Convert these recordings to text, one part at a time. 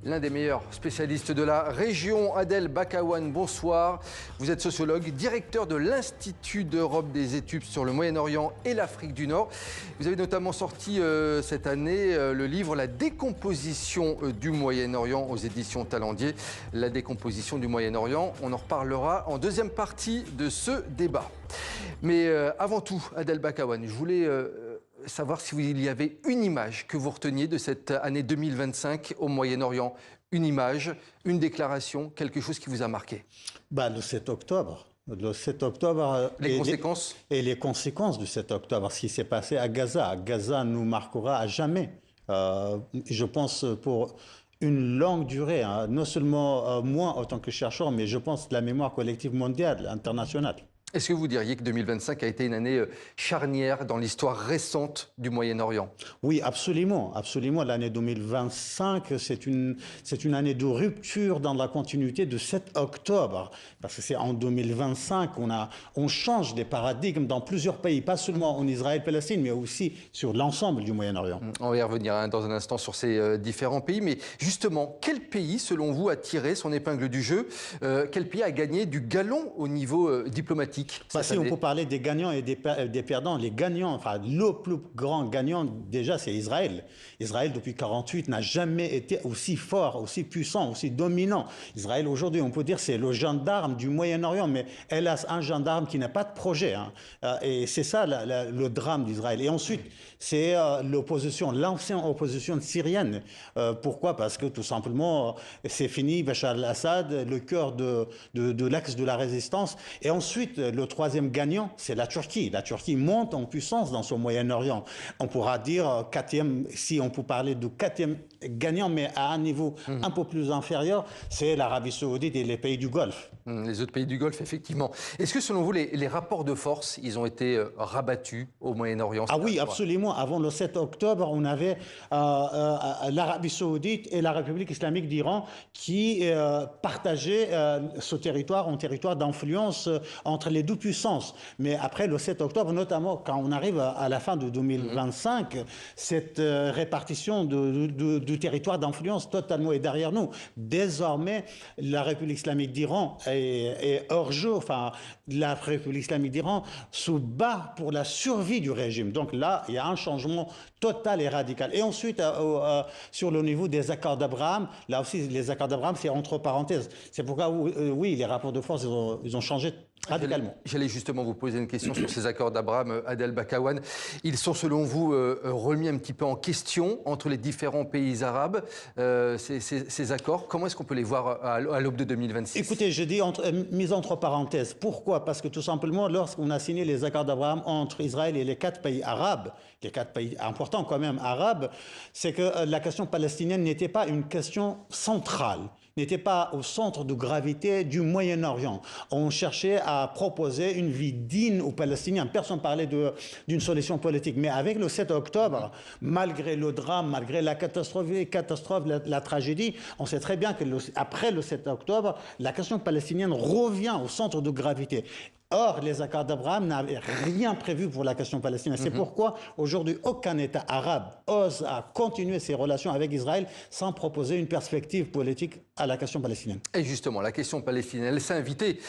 l'un des meilleurs spécialistes de la région. Adel Bakawan, bonsoir. Vous êtes sociologue, directeur de l'Institut d'Europe des études sur le Moyen-Orient et l'Afrique du Nord. Vous avez notamment sorti cette année le livre « La décomposition du Moyen-Orient » aux éditions Talendier. La décomposition du Moyen-Orient, on en reparlera en deuxième partie de ce débat. Mais avant tout, Adel Bakawan, je voulais savoir s'il y avait une image que vous reteniez de cette année 2025 au Moyen-Orient. Une image, une déclaration, quelque chose qui vous a marqué. Le 7 octobre. Le 7 octobre. Les conséquences les conséquences du 7 octobre, ce qui s'est passé à Gaza. Gaza nous marquera à jamais. Je pense pour une longue durée, hein. Non seulement moi en tant que chercheur, mais je pense la mémoire collective mondiale, internationale. Est-ce que vous diriez que 2025 a été une année charnière dans l'histoire récente du Moyen-Orient? Oui, absolument. Absolument. L'année 2025, c'est une année de rupture dans la continuité de 7 octobre. Parce que c'est en 2025 on change des paradigmes dans plusieurs pays, pas seulement en Israël-Palestine, mais aussi sur l'ensemble du Moyen-Orient. On va y revenir dans un instant sur ces différents pays. Mais justement, quel pays, selon vous, a tiré son épingle du jeu? Quel pays a gagné du galon au niveau diplomatique? Si on peut parler des gagnants et des perdants, les gagnants, enfin le plus grand gagnant déjà c'est Israël. Israël depuis 1948 n'a jamais été aussi fort, aussi puissant, aussi dominant. Israël aujourd'hui on peut dire c'est le gendarme du Moyen-Orient, mais hélas un gendarme qui n'a pas de projet. Hein. Et c'est ça le drame d'Israël. Et ensuite c'est l'opposition, l'ancienne opposition syrienne. Pourquoi? Parce que tout simplement c'est fini Bachar al-Assad, le cœur de l'axe de la résistance. Et ensuite le troisième gagnant, c'est la Turquie. La Turquie monte en puissance dans ce Moyen-Orient. On pourra dire quatrième, si on peut parler de quatrième gagnant, mais à un niveau un peu plus inférieur, c'est l'Arabie Saoudite et les pays du Golfe. Les autres pays du Golfe, effectivement. Est-ce que selon vous, les rapports de force, ils ont été rabattus au Moyen-Orient? Ah oui, absolument. Avant le 7 octobre, on avait l'Arabie Saoudite et la République islamique d'Iran qui partageaient ce territoire en territoire d'influence entre les deux puissances. Mais après le 7 octobre, notamment quand on arrive à la fin de 2025, cette répartition du territoire d'influence totalement est derrière nous. Désormais, la République islamique d'Iran est hors jeu. Enfin, la République islamique d'Iran se bat pour la survie du régime. Donc là, il y a un changement total et radical. Et ensuite, sur le niveau des accords d'Abraham, là aussi, les accords d'Abraham, c'est entre parenthèses. C'est pourquoi, oui, les rapports de force, ils ont changé radicalement. J'allais justement vous poser une question sur ces accords d'Abraham, Adel Bakawan. Ils sont, selon vous, remis un petit peu en question entre les différents pays arabes, ces accords. Comment est-ce qu'on peut les voir à l'aube de 2026? Écoutez, je dis mise entre parenthèses. Pourquoi? Parce que tout simplement, lorsqu'on a signé les accords d'Abraham entre Israël et les 4 pays arabes, les 4 pays importants quand même arabes, c'est que la question palestinienne n'était pas une question centrale, n'était pas au centre de gravité du Moyen-Orient. On cherchait à proposer une vie digne aux Palestiniens. Personne ne parlait d'une solution politique. Mais avec le 7 octobre, malgré le drame, malgré la catastrophe, la tragédie, on sait très bien que après le 7 octobre, la question palestinienne revient au centre de gravité. Or, les accords d'Abraham n'avaient rien prévu pour la question palestinienne. C'est pourquoi, aujourd'hui, aucun État arabe ose à continuer ses relations avec Israël sans proposer une perspective politique à la question palestinienne. Et justement, la question palestinienne, elle s'est invitée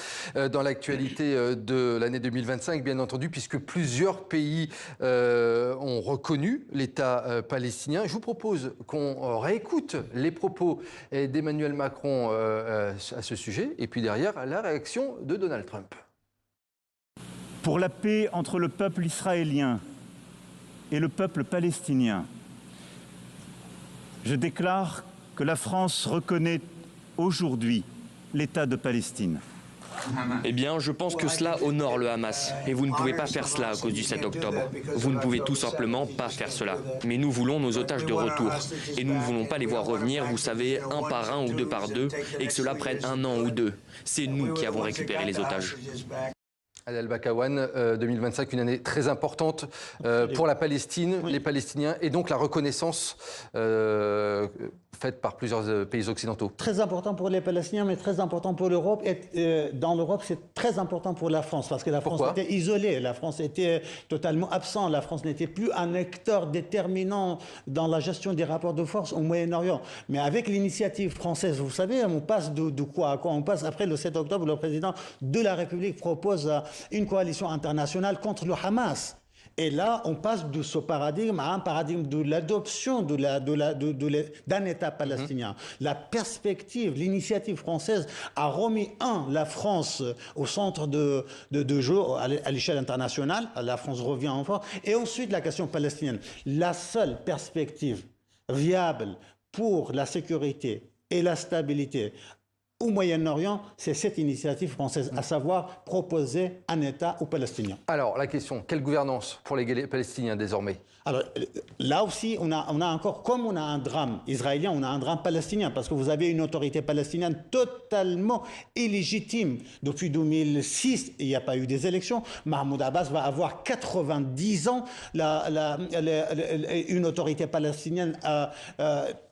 dans l'actualité de l'année 2025, bien entendu, puisque plusieurs pays ont reconnu l'État palestinien. Je vous propose qu'on réécoute les propos d'Emmanuel Macron à ce sujet, et puis derrière, la réaction de Donald Trump. Pour la paix entre le peuple israélien et le peuple palestinien, je déclare que la France reconnaît aujourd'hui l'État de Palestine. Eh bien, je pense que cela honore le Hamas. Et vous ne pouvez pas faire cela à cause du 7 octobre. Vous ne pouvez tout simplement pas faire cela. Mais nous voulons nos otages de retour. Et nous ne voulons pas les voir revenir, vous savez, un par un ou deux par deux, et que cela prenne 1 an ou 2. C'est nous qui avons récupéré les otages. Adel Bakawan, 2025, une année très importante pour la Palestine, les Palestiniens, et donc la reconnaissance faite par plusieurs pays occidentaux. Très important pour les Palestiniens, mais très important pour l'Europe. Et dans l'Europe, c'est très important pour la France, parce que la France était isolée, la France était totalement absente, la France n'était plus un acteur déterminant dans la gestion des rapports de force au Moyen-Orient. Mais avec l'initiative française, vous savez, on passe de quoi à quoi? On passe après le 7 octobre, le président de la République propose une coalition internationale contre le Hamas. Et là, on passe de ce paradigme à un paradigme de l'adoption d'un État palestinien. La perspective, l'initiative française a remis, la France au centre de jeu à l'échelle internationale. La France revient en force. Et ensuite, la question palestinienne. La seule perspective viable pour la sécurité et la stabilité au Moyen-Orient, c'est cette initiative française, à savoir proposer un État aux Palestiniens. Alors, la question, quelle gouvernance pour les Palestiniens désormais? Alors, là aussi, on a encore, comme on a un drame israélien, on a un drame palestinien, parce que vous avez une autorité palestinienne totalement illégitime. Depuis 2006, il n'y a pas eu des élections. Mahmoud Abbas va avoir 90 ans. Une autorité palestinienne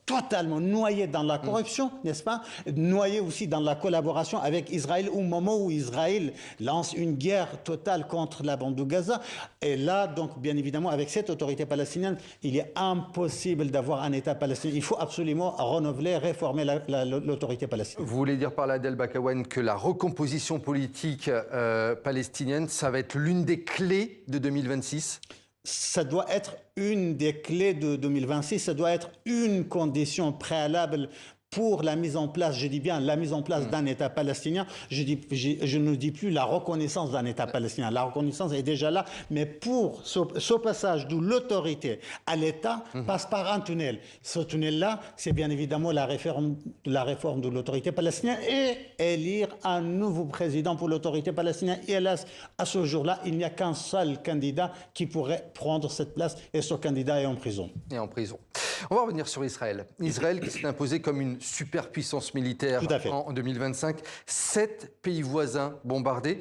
totalement noyé dans la corruption, n'est-ce pas? Noyé aussi dans la collaboration avec Israël au moment où Israël lance une guerre totale contre la bande de Gaza. Et là, donc, bien évidemment, avec cette autorité palestinienne, il est impossible d'avoir un État palestinien. Il faut absolument renouveler, réformer l'autorité palestinienne. Vous voulez dire par là, Adel Bakawan, que la recomposition politique palestinienne, ça va être l'une des clés de 2026? Ça doit être une des clés de 2026, ça doit être une condition préalable pour la mise en place, je dis bien la mise en place d'un État palestinien. Je ne dis plus la reconnaissance d'un État palestinien. La reconnaissance est déjà là, mais pour ce passage de l'autorité à l'État passe par un tunnel. Ce tunnel-là, c'est bien évidemment la réforme de l'autorité palestinienne et élire un nouveau président pour l'autorité palestinienne. Et hélas, à ce jour-là, il n'y a qu'un seul candidat qui pourrait prendre cette place et ce candidat est en prison. Et en prison. On va revenir sur Israël. Israël qui s'est imposé comme une superpuissance militaire en 2025. 7 pays voisins bombardés.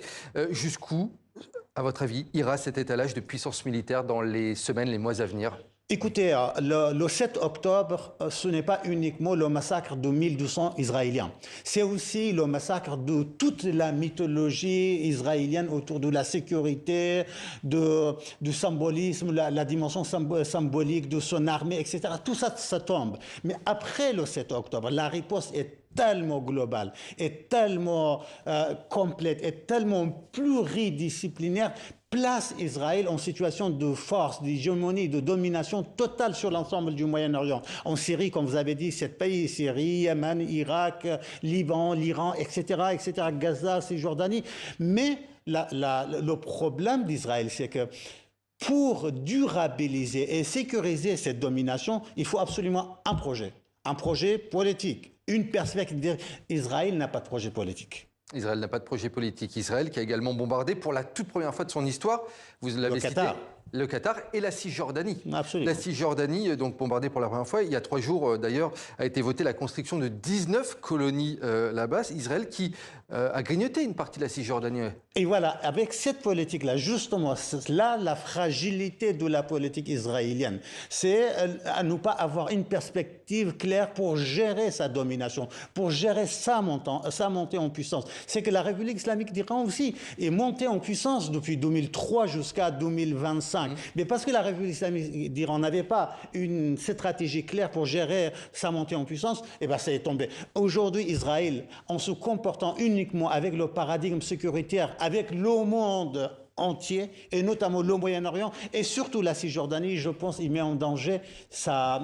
Jusqu'où, à votre avis, ira cet étalage de puissance militaire dans les semaines, les mois à venir? Écoutez, le 7 octobre, ce n'est pas uniquement le massacre de 1200 Israéliens. C'est aussi le massacre de toute la mythologie israélienne autour de la sécurité, du symbolisme, la dimension symbolique de son armée, etc. Tout ça, ça tombe. Mais après le 7 octobre, la riposte est tellement globale, est tellement complète, est tellement pluridisciplinaire, place Israël en situation de force, d'hégémonie, de domination totale sur l'ensemble du Moyen-Orient. En Syrie, comme vous avez dit, 7 pays, Syrie, Yémen, Irak, Liban, l'Iran, etc., Gaza, Cisjordanie. Mais le problème d'Israël, c'est que pour durabiliser et sécuriser cette domination, il faut absolument un projet politique, une perspective. Israël n'a pas de projet politique. Israël n'a pas de projet politique. Israël qui a également bombardé pour la toute première fois de son histoire, vous l'avez cité, le Qatar et la Cisjordanie. Absolument. La Cisjordanie, donc bombardée pour la première fois, il y a 3 jours d'ailleurs, a été votée la construction de 19 colonies là-bas. Israël qui a grignoté une partie de la Cisjordanie. Et voilà, avec cette politique-là, justement, c'est là la fragilité de la politique israélienne. C'est à ne pas avoir une perspective claire pour gérer sa domination, pour gérer sa montée en puissance. C'est que la République islamique d'Iran aussi est montée en puissance depuis 2003 jusqu'à 2025. Mais parce que la République islamique d'Iran n'avait pas une stratégie claire pour gérer sa montée en puissance, eh ben ça est tombé. Aujourd'hui, Israël, en se comportant uniquement avec le paradigme sécuritaire, avec le monde entier, et notamment le Moyen-Orient, et surtout la Cisjordanie, je pense qu'il met en danger sa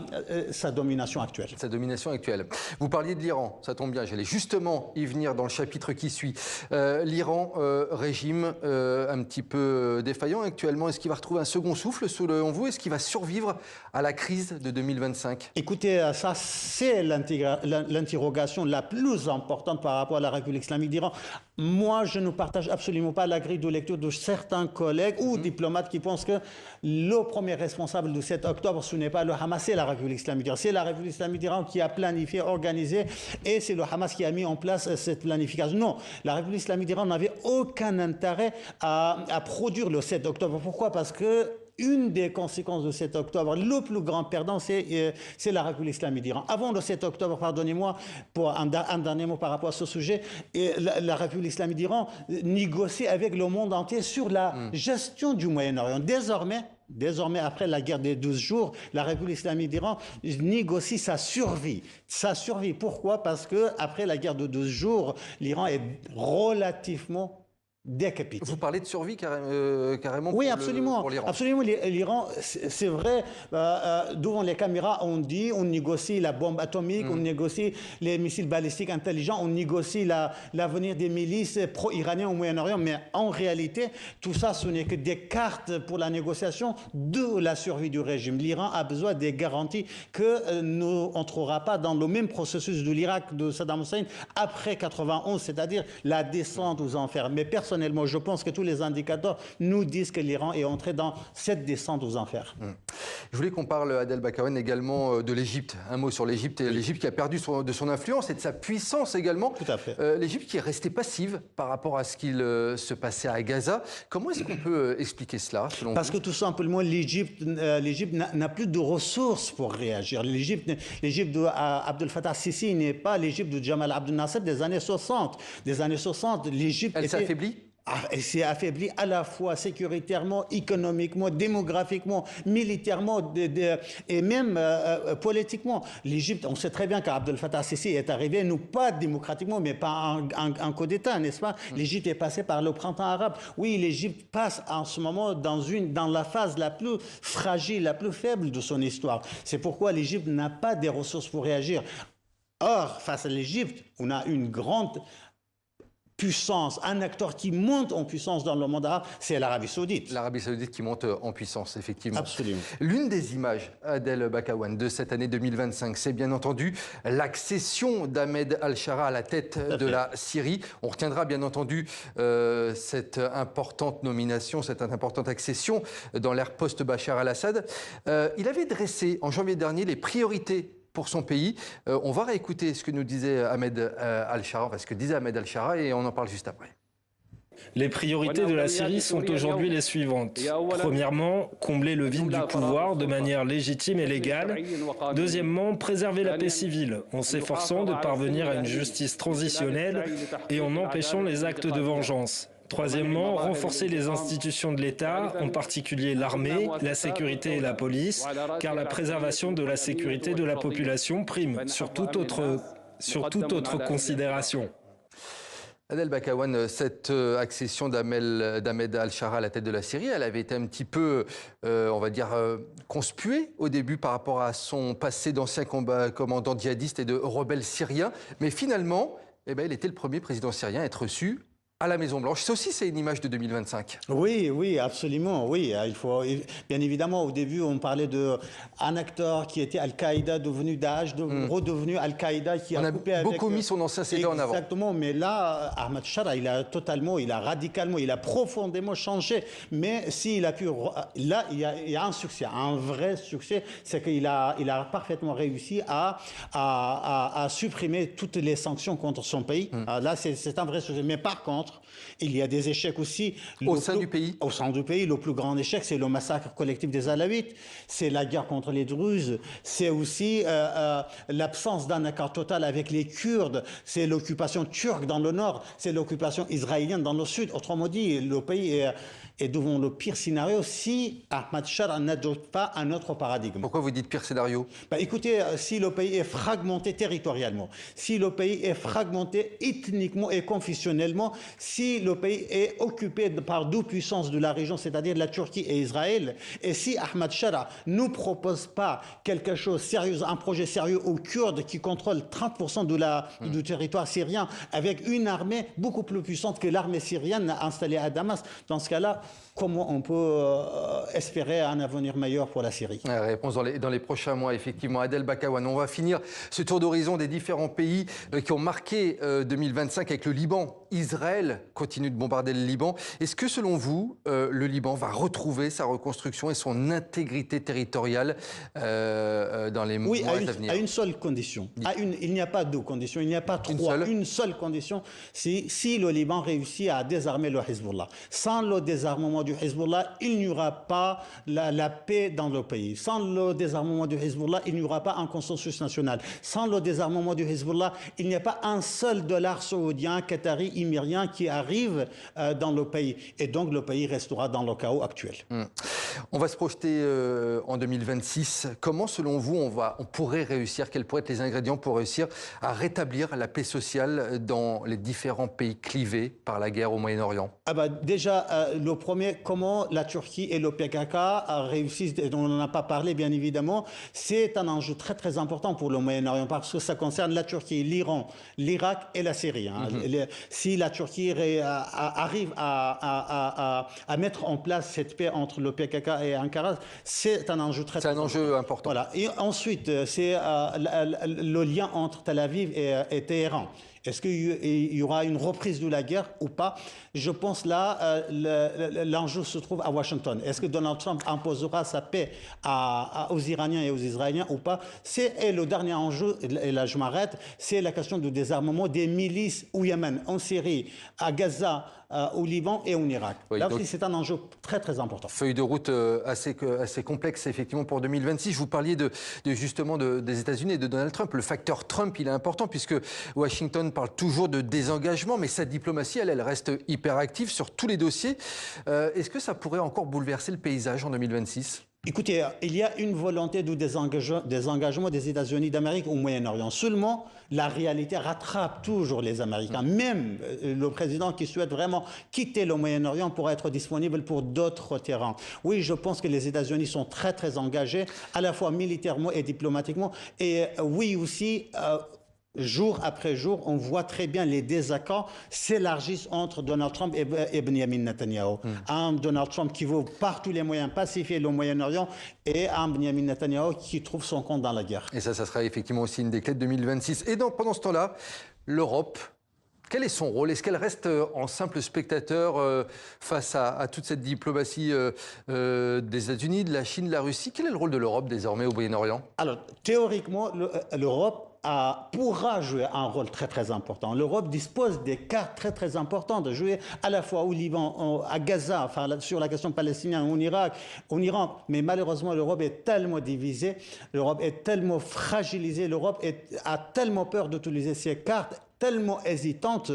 domination actuelle. Sa domination actuelle. Vous parliez de l'Iran, ça tombe bien, j'allais justement y venir dans le chapitre qui suit. L'Iran, régime un petit peu défaillant actuellement, est-ce qu'il va retrouver un second souffle selon vous? Est-ce qu'il va survivre à la crise de 2025? Écoutez, ça c'est l'interrogation la plus importante par rapport à la République islamique d'Iran. Moi, je ne partage absolument pas la grille de lecture de certains collègues ou diplomates qui pensent que le premier responsable du 7 octobre, ce n'est pas le Hamas, c'est la République islamique d'Iran. C'est la République islamique d'Iran qui a planifié, organisé, et c'est le Hamas qui a mis en place cette planification. Non, la République islamique d'Iran n'avait aucun intérêt à produire le 7 octobre. Pourquoi? Parce que une des conséquences de 7 octobre, le plus grand perdant, c'est la République islamique d'Iran. Avant le 7 octobre, pardonnez-moi, pour un dernier mot par rapport à ce sujet, la République islamique d'Iran négociait avec le monde entier sur la gestion du Moyen-Orient. Désormais, après la guerre des 12 jours, la République islamique d'Iran négocie sa survie. Sa survie, pourquoi? Parce qu'après la guerre de 12 jours, l'Iran est relativement décapité. Vous parlez de survie carrément oui, pour absolument, pour l'Iran. Absolument. L'Iran, c'est vrai, devant les caméras, on dit, on négocie la bombe atomique, on négocie les missiles balistiques intelligents, on négocie l'avenir des milices pro-iraniennes au Moyen-Orient, mais en réalité, tout ça, ce n'est que des cartes pour la négociation de la survie du régime. L'Iran a besoin des garanties que nous n'entrera pas dans le même processus de l'Irak de Saddam Hussein après 91, c'est-à-dire la descente aux enfers. Mais personnellement, je pense que tous les indicateurs nous disent que l'Iran est entré dans cette descente aux enfers. Je voulais qu'on parle, Adel Bakaouen, également de l'Égypte. Un mot sur l'Égypte. L'Égypte qui a perdu de son influence et de sa puissance également. Tout à fait. L'Égypte qui est restée passive par rapport à ce qu'il se passait à Gaza. Comment est-ce qu'on peut expliquer cela, selon Parce vous? que tout simplement, l'Égypte n'a plus de ressources pour réagir. L'Égypte de Abdel Fattah Sisi n'est pas l'Égypte de Jamal Abdel Nasser des années 60. Des années 60, l'Égypte Elle s'est affaiblie? Elle s'est affaiblie à la fois sécuritairement, économiquement, démographiquement, militairement et même politiquement. L'Égypte, on sait très bien qu'Abdel Fattah Sisi est arrivé, non pas démocratiquement, mais pas un coup d'État, n'est-ce pas? L'Égypte est passée par le printemps arabe. Oui, l'Égypte passe en ce moment dans la phase la plus fragile, la plus faible de son histoire. C'est pourquoi l'Égypte n'a pas des ressources pour réagir. Or, face à l'Égypte, on a une grande puissance, un acteur qui monte en puissance dans le monde arabe, c'est l'Arabie Saoudite. L'Arabie Saoudite qui monte en puissance, effectivement. Absolument. L'une des images, Adel Bakaouen, de cette année 2025, c'est bien entendu l'accession d'Ahmed al-Shara à la tête de la Syrie. On retiendra bien entendu cette importante nomination, cette importante accession dans l'ère post-Bachar al-Assad. Il avait dressé en janvier dernier les priorités pour son pays. On va réécouter ce que nous disait Ahmed al-Shara, ce que disait Ahmed al-Shara, et on en parle juste après. Les priorités de la Syrie sont aujourd'hui les suivantes. Premièrement, combler le vide du pouvoir de manière légitime et légale. Deuxièmement, préserver la paix civile en s'efforçant de parvenir à une justice transitionnelle et en empêchant les actes de vengeance. Troisièmement, renforcer les institutions de l'État, en particulier l'armée, la sécurité et la police, car la préservation de la sécurité de la population prime sur toute autre considération. Adel Bakaouen, cette accession d'Ahmed al-Shara à la tête de la Syrie, elle avait été un petit peu, on va dire, conspuée au début par rapport à son passé d'ancien commandant djihadiste et de rebelle syrien. Mais finalement, il était le premier président syrien à être reçu à la Maison-Blanche. Ça aussi, c'est une image de 2025. Oui, absolument. Oui, il faut, bien évidemment, au début, on parlait d'un acteur qui était Al-Qaïda, devenu Daesh, redevenu Al-Qaïda, qui a coupé avec... beaucoup mis son ancien CD en avant. Exactement, mais là, Ahmed Shara, il a radicalement, il a profondément changé. Mais s'il a pu... Là, il y a un succès, un vrai succès, c'est qu'il a parfaitement réussi à supprimer toutes les sanctions contre son pays. Là, c'est un vrai succès. Mais par contre, il y a des échecs aussi. Au sein du pays ? Au sein du pays, le plus grand échec, c'est le massacre collectif des Alaouites, c'est la guerre contre les Druzes, c'est aussi l'absence d'un accord total avec les Kurdes, c'est l'occupation turque dans le nord, c'est l'occupation israélienne dans le sud. Autrement dit, le pays est devant le pire scénario si Ahmed Shara n'adopte pas un autre paradigme. Pourquoi vous dites pire scénario ? Écoutez, si le pays est fragmenté territorialement, si le pays est fragmenté ethniquement et confessionnellement, si le pays est occupé par deux puissances de la région, c'est-à-dire la Turquie et Israël, et si Ahmed Shara ne propose pas quelque chose de sérieux, un projet sérieux aux Kurdes qui contrôlent 30% du territoire syrien, avec une armée beaucoup plus puissante que l'armée syrienne installée à Damas, dans ce cas-là, comment on peut espérer un avenir meilleur pour la Syrie? Réponse dans les prochains mois, effectivement. Adel Bakaouen, on va finir ce tour d'horizon des différents pays qui ont marqué 2025 avec le Liban Israël continue de bombarder le Liban. Est-ce que, selon vous, le Liban va retrouver sa reconstruction et son intégrité territoriale dans les mois à venir? À une seule condition. Il n'y a pas deux conditions, il n'y a pas trois. Une seule condition, c'est si le Liban réussit à désarmer le Hezbollah. Sans le désarmement du Hezbollah, il n'y aura pas la paix dans le pays. Sans le désarmement du Hezbollah, il n'y aura pas un consensus national. Sans le désarmement du Hezbollah, il n'y a pas un seul dollar saoudien, qatari, émirien qui arrive dans le pays. Et donc le pays restera dans le chaos actuel. On va se projeter en 2026. Comment, selon vous, on pourrait réussir? Quels pourraient être les ingrédients pour réussir à rétablir la paix sociale dans les différents pays clivés par la guerre au Moyen-Orient? Déjà, le premier, comment la Turquie et le PKK réussissent, dont on n'en a pas parlé bien évidemment, c'est un enjeu très très important pour le Moyen-Orient parce que ça concerne la Turquie, l'Iran, l'Irak et la Syrie. Si la Turquie arrive à mettre en place cette paix entre le PKK et Ankara, c'est un enjeu très important. C'est un enjeu important. Voilà. Et ensuite, c'est le lien entre Tel Aviv et Téhéran. Est-ce qu'il y aura une reprise de la guerre ou pas? Je pense là, l'enjeu se trouve à Washington. Est-ce que Donald Trump imposera sa paix aux Iraniens et aux Israéliens ou pas? Et le dernier enjeu, et là je m'arrête, c'est la question du désarmement des milices au Yémen, en Syrie, à Gaza, au Liban et en Irak. Oui, là aussi, c'est un enjeu très très important. Feuille de route assez complexe, effectivement, pour 2026. Vous parliez justement des États-Unis et de Donald Trump. Le facteur Trump, il est important puisque Washington parle toujours de désengagement, mais sa diplomatie, elle reste hyper active sur tous les dossiers. Est-ce que ça pourrait encore bouleverser le paysage en 2026 ? Écoutez, il y a une volonté de désengagement des États-Unis d'Amérique au Moyen-Orient. Seulement, la réalité rattrape toujours les Américains. Même le président qui souhaite vraiment quitter le Moyen-Orient pour être disponible pour d'autres terrains. Oui, je pense que les États-Unis sont très, très engagés, à la fois militairement et diplomatiquement. Et oui aussi... jour après jour, on voit très bien les désaccords s'élargissent entre Donald Trump et Benjamin Netanyahu. Un Donald Trump qui veut par tous les moyens pacifier le Moyen-Orient et un Benjamin Netanyahu qui trouve son compte dans la guerre. Et ça sera effectivement aussi une des clés de 2026. Et donc, pendant ce temps-là, l'Europe, quel est son rôle? Est-ce qu'elle reste en simple spectateur face à toute cette diplomatie des États-Unis, de la Chine, de la Russie? Quel est le rôle de l'Europe désormais au Moyen-Orient? Alors, théoriquement, l'Europe pourra jouer un rôle très très important. L'Europe dispose des cartes très très importantes de jouer à la fois au Liban, à Gaza, enfin sur la question palestinienne, en Irak, en Iran. Mais malheureusement, l'Europe est tellement divisée, l'Europe est tellement fragilisée, l'Europe a tellement peur d'utiliser ses cartes, tellement hésitante.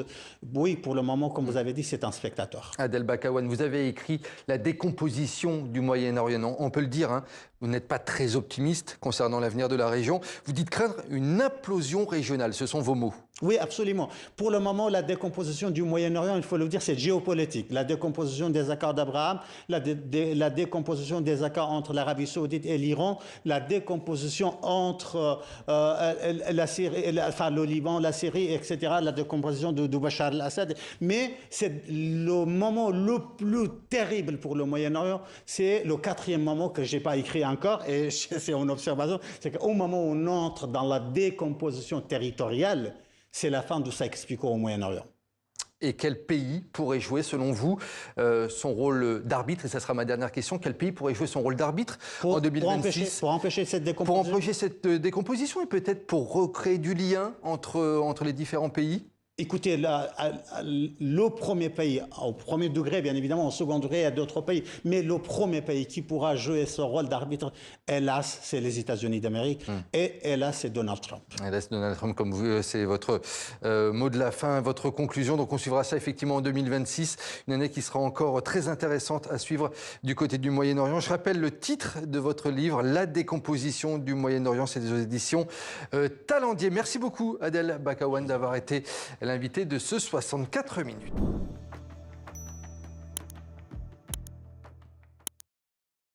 Oui, pour le moment, comme vous avez dit, c'est un spectateur. Adel Bakawan, vous avez écrit La décomposition du Moyen-Orient. On peut le dire, hein, vous n'êtes pas très optimiste concernant l'avenir de la région. Vous dites craindre une implosion régionale. Ce sont vos mots. Oui, absolument. Pour le moment, la décomposition du Moyen-Orient, il faut le dire, c'est géopolitique. La décomposition des accords d'Abraham, la décomposition des accords entre l'Arabie saoudite et l'Iran, la décomposition entre la Syrie, le Liban, la Syrie, etc., la décomposition de Bachar al-Assad. Mais c'est le moment le plus terrible pour le Moyen-Orient, c'est le quatrième moment que je n'ai pas écrit encore, et c'est une observation, c'est qu'au moment où on entre dans la décomposition territoriale, c'est la fin de ça explique au Moyen-Orient. Et quel pays pourrait jouer, selon vous, son rôle d'arbitre? Et ça sera ma dernière question. Quel pays pourrait jouer son rôle d'arbitre en 2026 pour empêcher cette décomposition? Pour empêcher cette décomposition et peut-être pour recréer du lien entre les différents pays? Écoutez, le premier pays, au premier degré, bien évidemment, au second degré, il y a d'autres pays, mais le premier pays qui pourra jouer ce rôle d'arbitre, hélas, c'est les États-Unis d'Amérique, et hélas, c'est Donald Trump. Hélas, Donald Trump, comme vous, c'est votre mot de la fin, votre conclusion. Donc, on suivra ça effectivement en 2026, une année qui sera encore très intéressante à suivre du côté du Moyen-Orient. Je rappelle le titre de votre livre, La décomposition du Moyen-Orient, c'est des éditions Talendier. Merci beaucoup, Adel Bakawan, d'avoir été l'invité de ce 64 minutes.